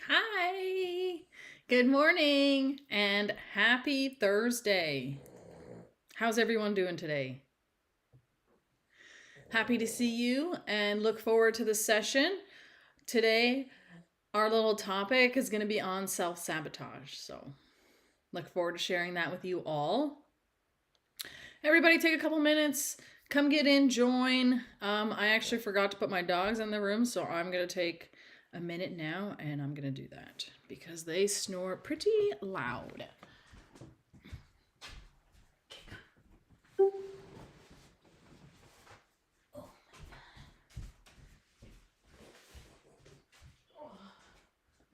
Hi, good morning, and happy Thursday. How's everyone doing today? Happy to see you and look forward to the session. Today, our little topic is going to be on self sabotage. So, look forward to sharing that with you all. Everybody, take a couple minutes, come get in, join. I actually forgot to put my dogs in the room, so I'm going to take a minute now and I'm going to do that because they snore pretty loud.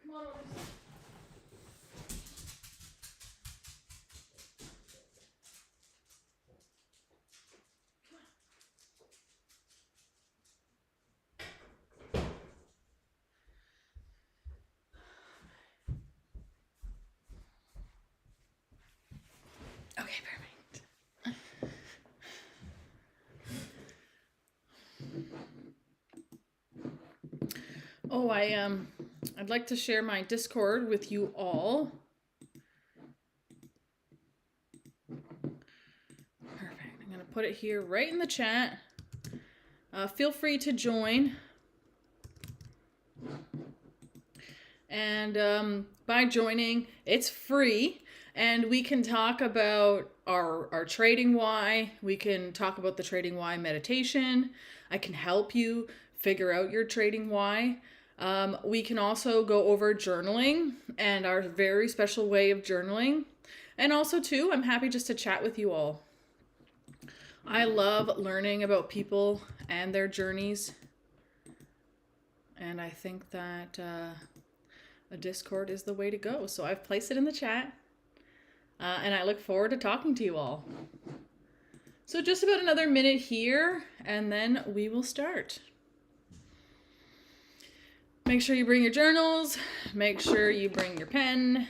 Come on over. Okay, perfect. Oh, I'd like to share my Discord with you all. Perfect. I'm gonna put it here right in the chat. Feel free to join. And by joining, it's free, and we can talk about our trading why. We can talk about the trading why meditation. I can help you figure out your trading why. We can also go over journaling and our very special way of journaling. And also, too, I'm happy just to chat with you all. I love learning about people and their journeys. And I think that a Discord is the way to go. So I've placed it in the chat. And I look forward to talking to you all. So just about another minute here, and then we will start. Make sure you bring your journals. Make sure you bring your pen.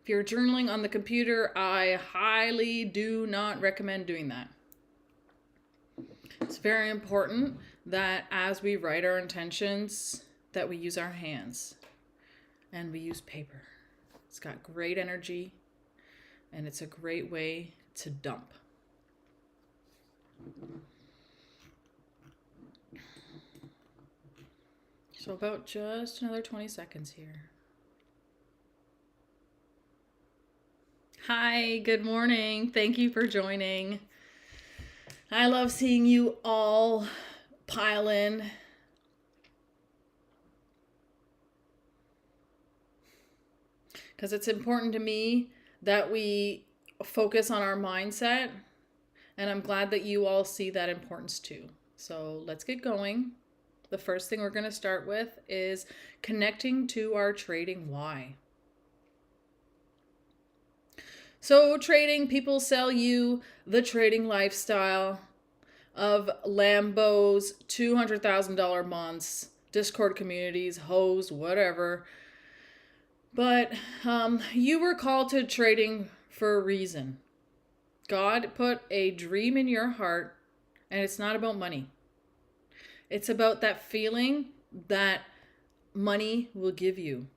If you're journaling on the computer, I highly do not recommend doing that. It's very important that as we write our intentions, that we use our hands and we use paper. It's got great energy and it's a great way to dump. So about just another 20 seconds here. Hi, good morning. Thank you for joining. I love seeing you all pile in. Because it's important to me that we focus on our mindset. And I'm glad that you all see that importance too. So let's get going. The first thing we're going to start with is connecting to our trading why. So, trading, people sell you the trading lifestyle of Lambos, $200,000 months, Discord communities, hoes, whatever. But you were called to trading for a reason. God put a dream in your heart, and it's not about money. It's about that feeling that money will give you.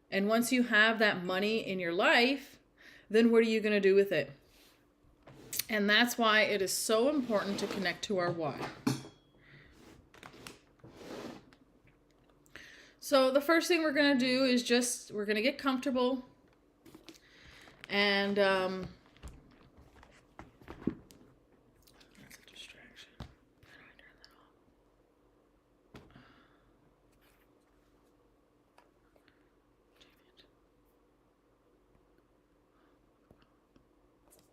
And once you have that money in your life, then what are you going to do with it? And that's why it is so important to connect to our why. So the first thing we're going to do is we're going to get comfortable. And that's a distraction. How do I turn that off?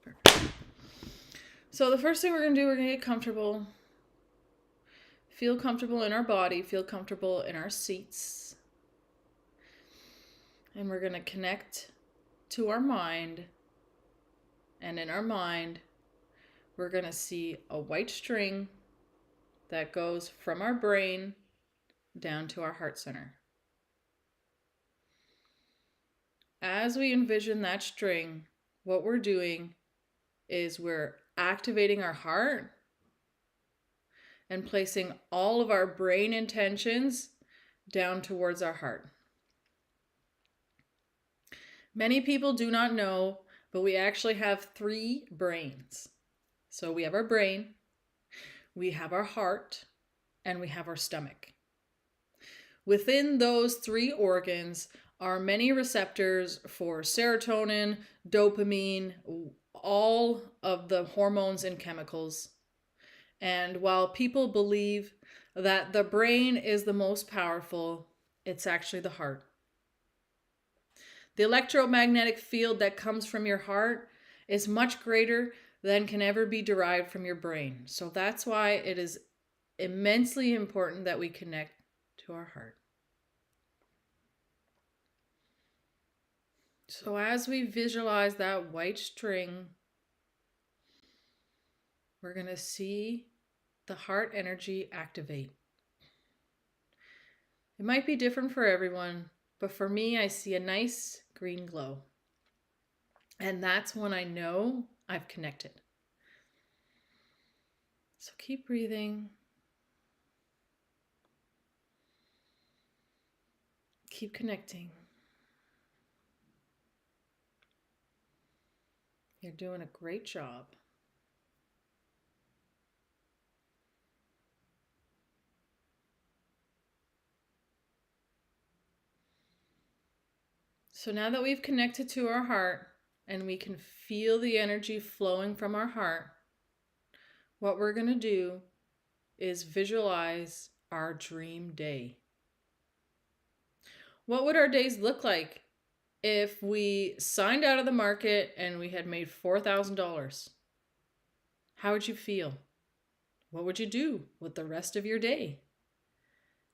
Perfect. So the first thing we're going to do, we're going to get comfortable. Feel comfortable in our body. Feel comfortable in our seats. And we're going to connect to our mind. And in our mind, we're going to see a white string that goes from our brain down to our heart center. As we envision that string, what we're doing is we're activating our heart and placing all of our brain intentions down towards our heart. Many people do not know, but we actually have 3 brains. So we have our brain, we have our heart, and we have our stomach. Within those 3 organs are many receptors for serotonin, dopamine, all of the hormones and chemicals. And while people believe that the brain is the most powerful, it's actually the heart. The electromagnetic field that comes from your heart is much greater than can ever be derived from your brain. So that's why it is immensely important that we connect to our heart. So as we visualize that white string, we're going to see the heart energy activate. It might be different for everyone, but for me, I see a nice green glow. And that's when I know I've connected. So keep breathing. Keep connecting. You're doing a great job. So now that we've connected to our heart and we can feel the energy flowing from our heart, what we're going to do is visualize our dream day. What would our days look like if we signed out of the market and we had made $4,000? How would you feel? What would you do with the rest of your day?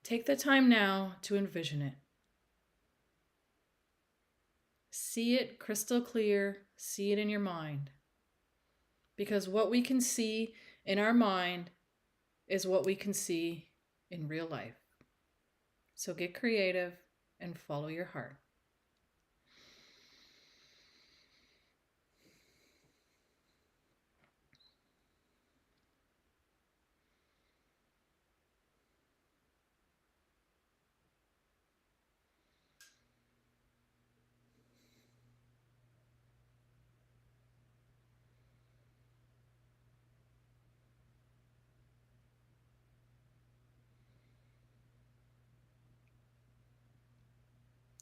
Take the time now to envision it. See it crystal clear, see it in your mind. Because what we can see in our mind is what we can see in real life. So get creative and follow your heart.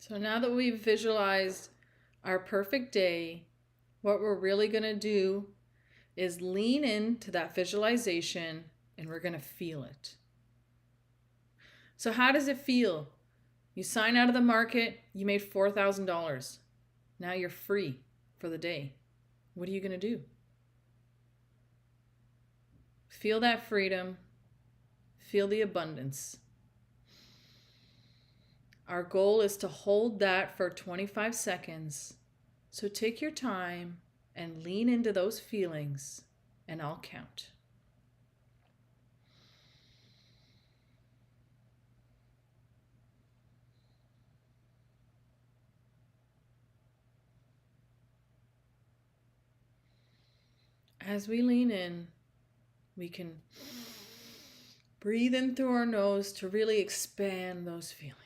So now that we've visualized our perfect day, what we're really going to do is lean into that visualization and we're going to feel it. So how does it feel? You sign out of the market, you made $4,000. Now you're free for the day. What are you going to do? Feel that freedom. Feel the abundance. Our goal is to hold that for 25 seconds. So take your time and lean into those feelings, and I'll count. As we lean in, we can breathe in through our nose to really expand those feelings.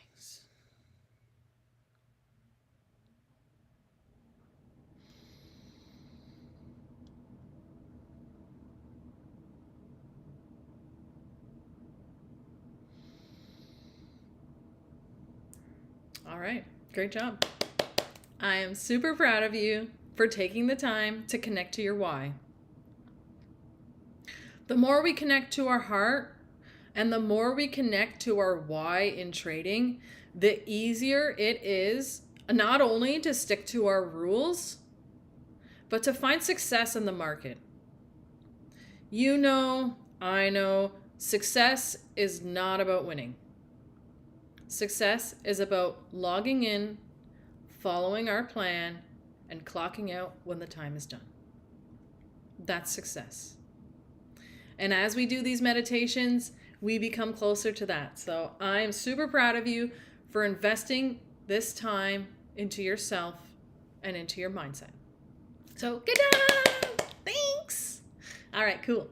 All right, great job. I am super proud of you for taking the time to connect to your why. The more we connect to our heart and the more we connect to our why in trading, the easier it is not only to stick to our rules, but to find success in the market. You know, I know, success is not about winning. Success is about logging in, following our plan, and clocking out when the time is done. That's success. And as we do these meditations, we become closer to that. So I'm super proud of you for investing this time into yourself and into your mindset. So good job! Thanks! All right, cool.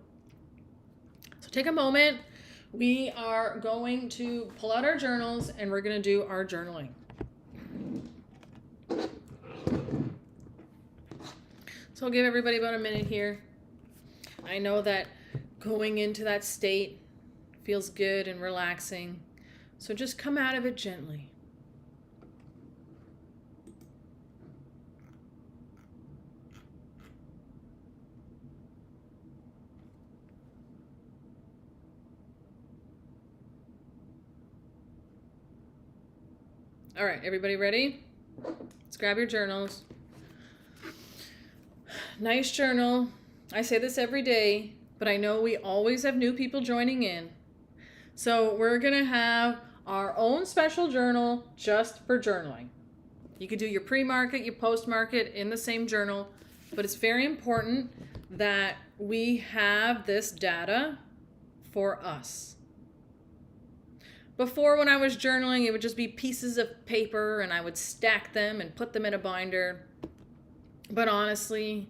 So take a moment. We are going to pull out our journals and we're going to do our journaling. So I'll give everybody about a minute here. I know that going into that state feels good and relaxing. So just come out of it gently. All right, everybody ready? Let's grab your journals. Nice journal. I say this every day, but I know we always have new people joining in. So we're going to have our own special journal just for journaling. You could do your pre-market, your post-market in the same journal, but it's very important that we have this data for us. Before, when I was journaling, it would just be pieces of paper and I would stack them and put them in a binder. But honestly,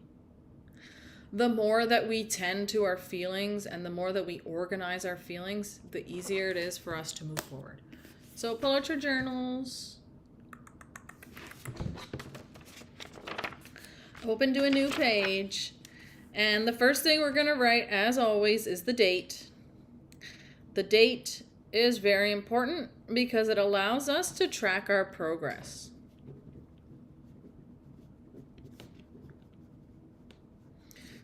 the more that we tend to our feelings and the more that we organize our feelings, the easier it is for us to move forward. So pull out your journals. Open to a new page. And the first thing we're going to write, as always, is the date. The date is very important because it allows us to track our progress.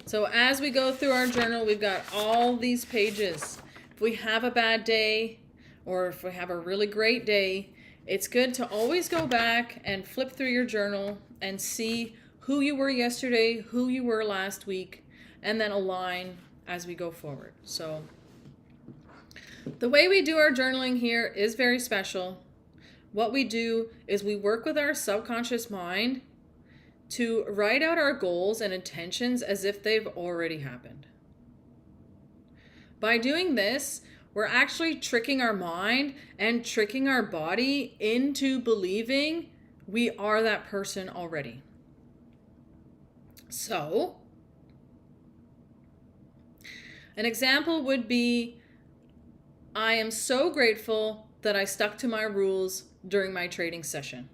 So as we go through our journal, we've got all these pages. If we have a bad day or if we have a really great day, it's good to always go back and flip through your journal and see who you were yesterday, who you were last week, and then align as we go forward. So the way we do our journaling here is very special. What we do is we work with our subconscious mind to write out our goals and intentions as if they've already happened. By doing this, we're actually tricking our mind and tricking our body into believing we are that person already. So, an example would be, I am so grateful that I stuck to my rules during my trading session.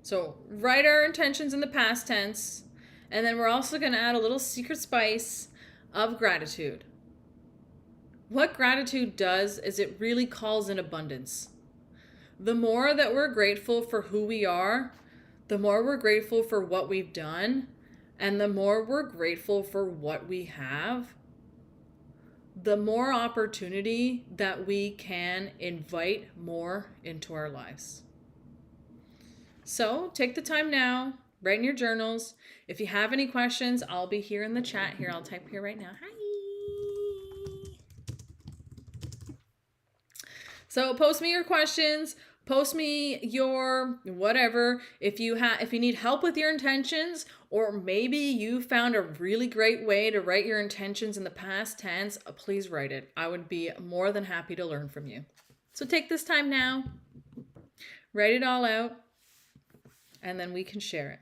So write our intentions in the past tense, and then we're also going to add a little secret spice of gratitude. What gratitude does is it really calls in abundance. The more that we're grateful for who we are, the more we're grateful for what we've done, and the more we're grateful for what we have, the more opportunity that we can invite more into our lives. So take the time now, write in your journals. If you have any questions, I'll be here in the chat. Here, I'll type here right now. Hi. So post me your questions. Post me your whatever. If you need help with your intentions, or maybe you found a really great way to write your intentions in the past tense, please write it. I would be more than happy to learn from you. So take this time now, write it all out, and then we can share it.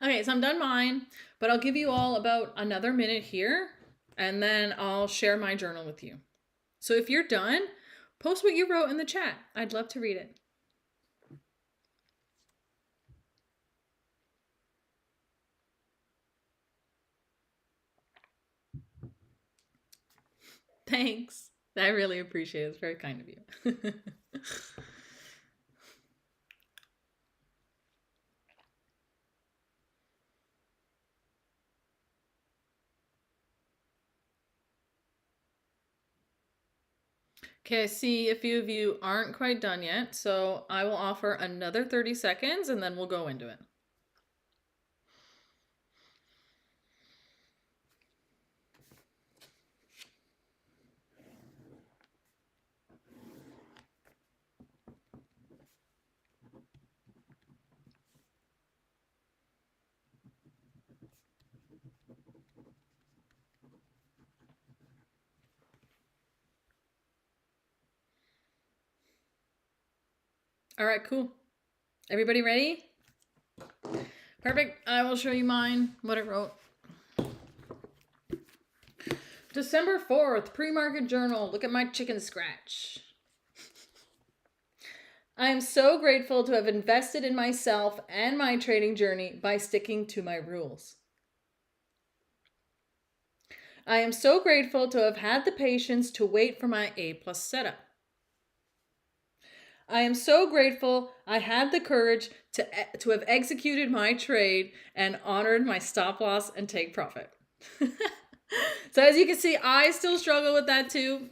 Okay, so I'm done mine, but I'll give you all about another minute here, and then I'll share my journal with you. So if you're done, post what you wrote in the chat. I'd love to read it. Thanks. I really appreciate it. It's very kind of you. Okay, I see a few of you aren't quite done yet, so I will offer another 30 seconds and then we'll go into it. All right, cool. Everybody ready? Perfect. I will show you mine, what I wrote. December 4th, pre-market journal. Look at my chicken scratch. I am so grateful to have invested in myself and my trading journey by sticking to my rules. I am so grateful to have had the patience to wait for my A+ setup. I am so grateful I had the courage to have executed my trade and honored my stop loss and take profit. So as you can see, I still struggle with that too.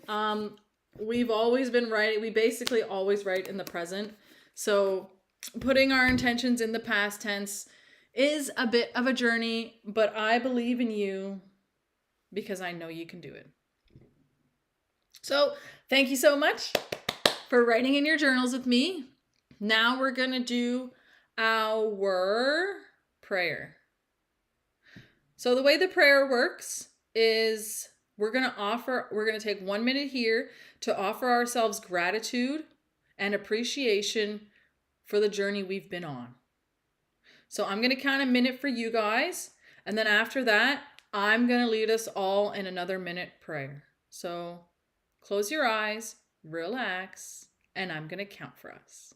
We've always been writing. We basically always write in the present. So putting our intentions in the past tense is a bit of a journey, but I believe in you because I know you can do it. So thank you so much for writing in your journals with me. Now we're going to do our prayer. So the way the prayer works is we're going to take 1 minute here to offer ourselves gratitude and appreciation for the journey we've been on. So I'm going to count a minute for you guys, and then after that, I'm going to lead us all in another minute prayer. So close your eyes, relax, and I'm going to count for us.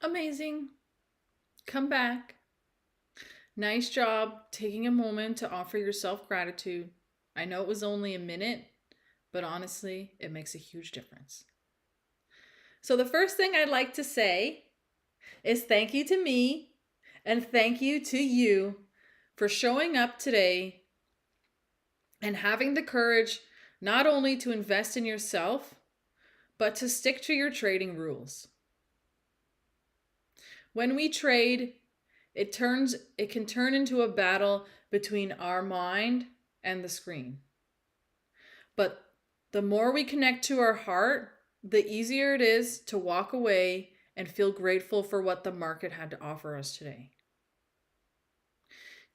Amazing. Come back. Nice job taking a moment to offer yourself gratitude. I know it was only a minute, but honestly, it makes a huge difference. So the first thing I'd like to say is thank you to me and thank you to you for showing up today and having the courage not only to invest in yourself, but to stick to your trading rules. When we trade, it can turn into a battle between our mind and the screen. But the more we connect to our heart, the easier it is to walk away and feel grateful for what the market had to offer us today.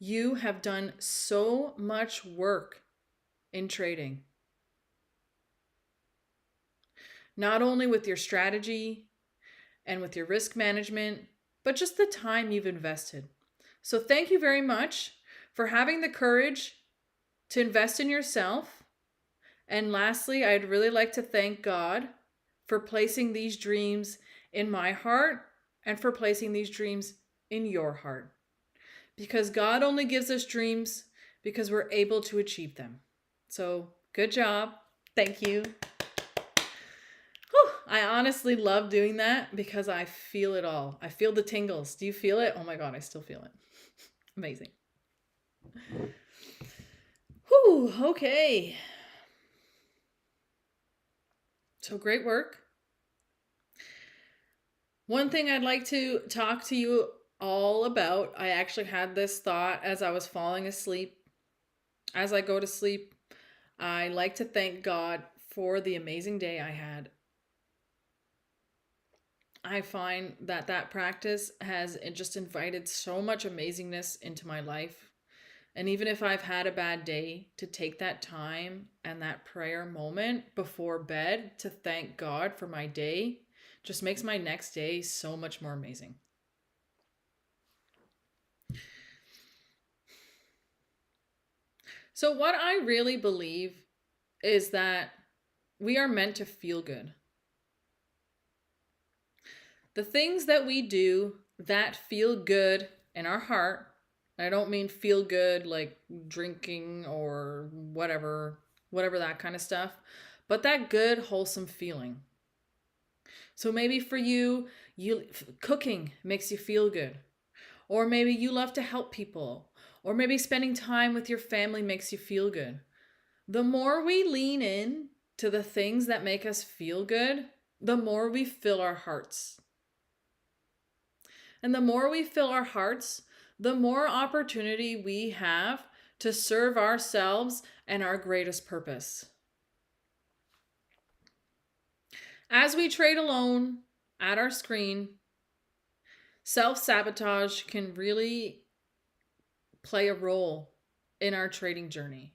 You have done so much work in trading. Not only with your strategy and with your risk management, but just the time you've invested. So thank you very much for having the courage to invest in yourself. And lastly, I'd really like to thank God for placing these dreams in my heart and for placing these dreams in your heart. Because God only gives us dreams because we're able to achieve them. So, good job. Thank you. Whew, I honestly love doing that because I feel it all. I feel the tingles. Do you feel it? Oh my God, I still feel it. Amazing. Whew, okay. So great work. One thing I'd like to talk to you all about, I actually had this thought as I was falling asleep. As I go to sleep, I like to thank God for the amazing day I had. I find that that practice has just invited so much amazingness into my life. And even if I've had a bad day, to take that time and that prayer moment before bed to thank God for my day just makes my next day so much more amazing. So, what I really believe is that we are meant to feel good. The things that we do that feel good in our heart, I don't mean feel good like drinking or whatever that kind of stuff, but that good, wholesome feeling. So maybe for you, cooking makes you feel good. Or maybe you love to help people. Or maybe spending time with your family makes you feel good. The more we lean in to the things that make us feel good, the more we fill our hearts. And the more we fill our hearts, the more opportunity we have to serve ourselves and our greatest purpose. As we trade alone at our screen, self-sabotage can really play a role in our trading journey.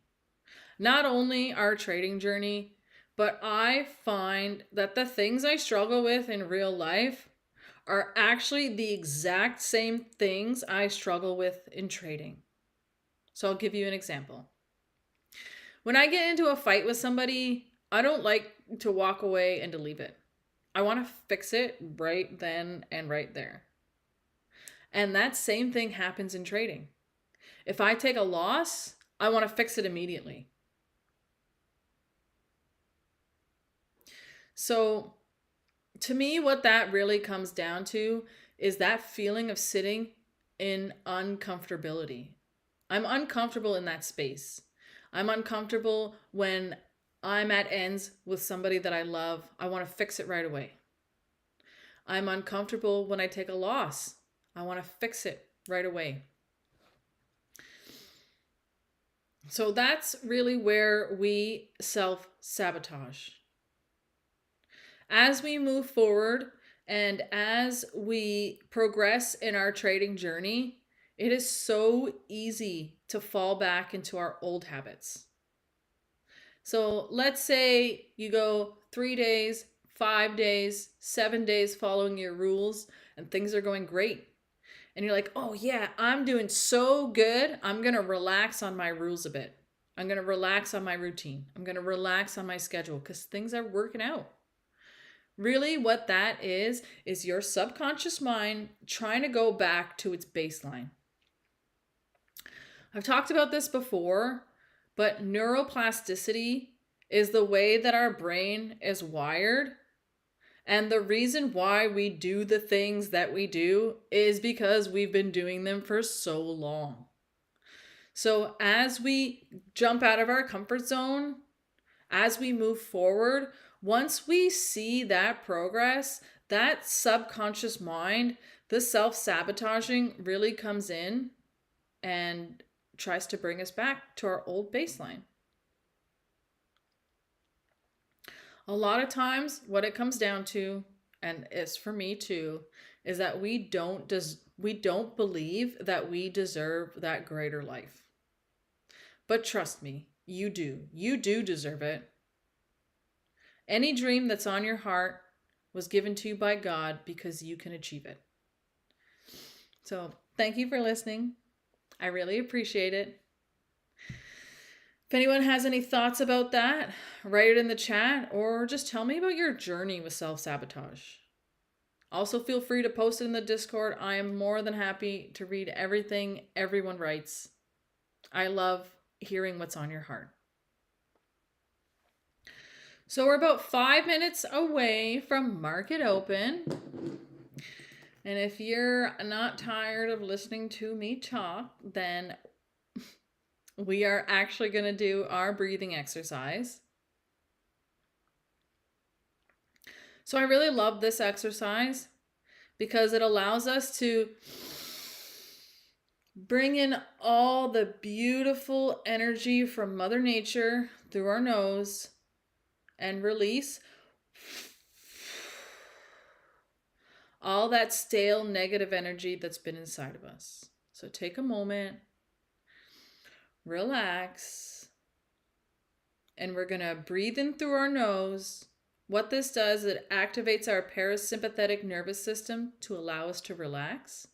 Not only our trading journey, but I find that the things I struggle with in real life are actually the exact same things I struggle with in trading. So I'll give you an example. When I get into a fight with somebody, I don't like to walk away and to leave it. I want to fix it right then and right there. And that same thing happens in trading. If I take a loss, I want to fix it immediately. So to me, what that really comes down to is that feeling of sitting in uncomfortability. I'm uncomfortable in that space. I'm uncomfortable when I'm at ends with somebody that I love. I want to fix it right away. I'm uncomfortable when I take a loss. I want to fix it right away. So that's really where we self-sabotage. As we move forward and as we progress in our trading journey, it is so easy to fall back into our old habits. So let's say you go 3 days, 5 days, 7 days following your rules and things are going great. And you're like, oh yeah, I'm doing so good. I'm going to relax on my rules a bit. I'm going to relax on my routine. I'm going to relax on my schedule because things are working out. Really, what that is your subconscious mind trying to go back to its baseline. I've talked about this before, but neuroplasticity is the way that our brain is wired. And the reason why we do the things that we do is because we've been doing them for so long. So as we jump out of our comfort zone, as we move forward, once we see that progress, that subconscious mind, the self-sabotaging really comes in and tries to bring us back to our old baseline. A lot of times what it comes down to, and it's for me too, is that we don't believe that we deserve that greater life. But trust me, you do. You do deserve it. Any dream that's on your heart was given to you by God because you can achieve it. So thank you for listening. I really appreciate it. If anyone has any thoughts about that, write it in the chat or just tell me about your journey with self-sabotage. Also, feel free to post it in the Discord. I am more than happy to read everything everyone writes. I love hearing what's on your heart. So we're about 5 minutes away from market open. And if you're not tired of listening to me talk, then we are actually going to do our breathing exercise. So I really love this exercise because it allows us to bring in all the beautiful energy from Mother Nature through our nose and release all that stale negative energy that's been inside of us. So take a moment, relax, and we're going to breathe in through our nose. What this does, it activates our parasympathetic nervous system to allow us to relax.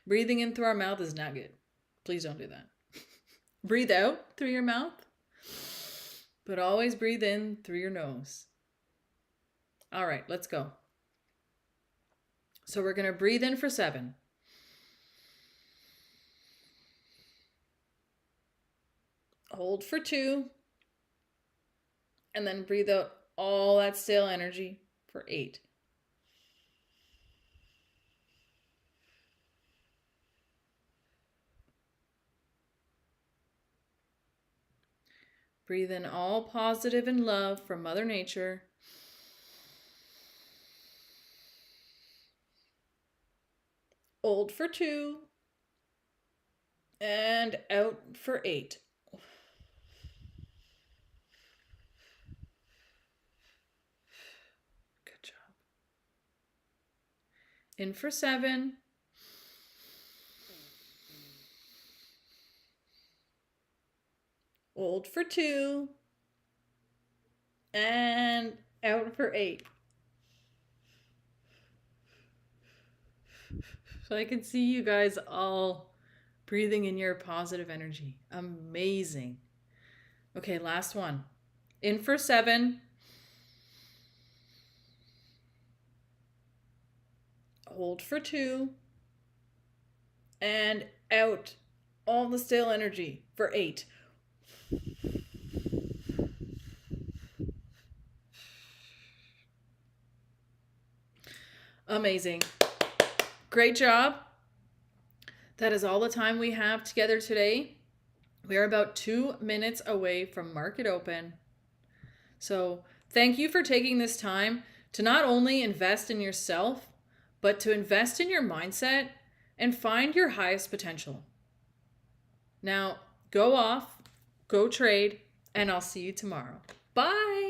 Breathing in through our mouth is not good. Please don't do that. Breathe out through your mouth, but always breathe in through your nose. All right, let's go. So we're going to breathe in for 7. Hold for 2. And then breathe out all that stale energy for 8. Breathe in all positive and love from Mother Nature. Hold for 2. And out for 8. Good job. In for 7. Hold for 2. And out for 8. So I can see you guys all breathing in your positive energy. Amazing. Okay, last one. In for 7. Hold for 2. And out all the stale energy for 8. Amazing. Great job. That is all the time we have together today. We are about 2 minutes away from market open. So thank you for taking this time to not only invest in yourself, but to invest in your mindset and find your highest potential. Now, go off, go trade, and I'll see you tomorrow. Bye.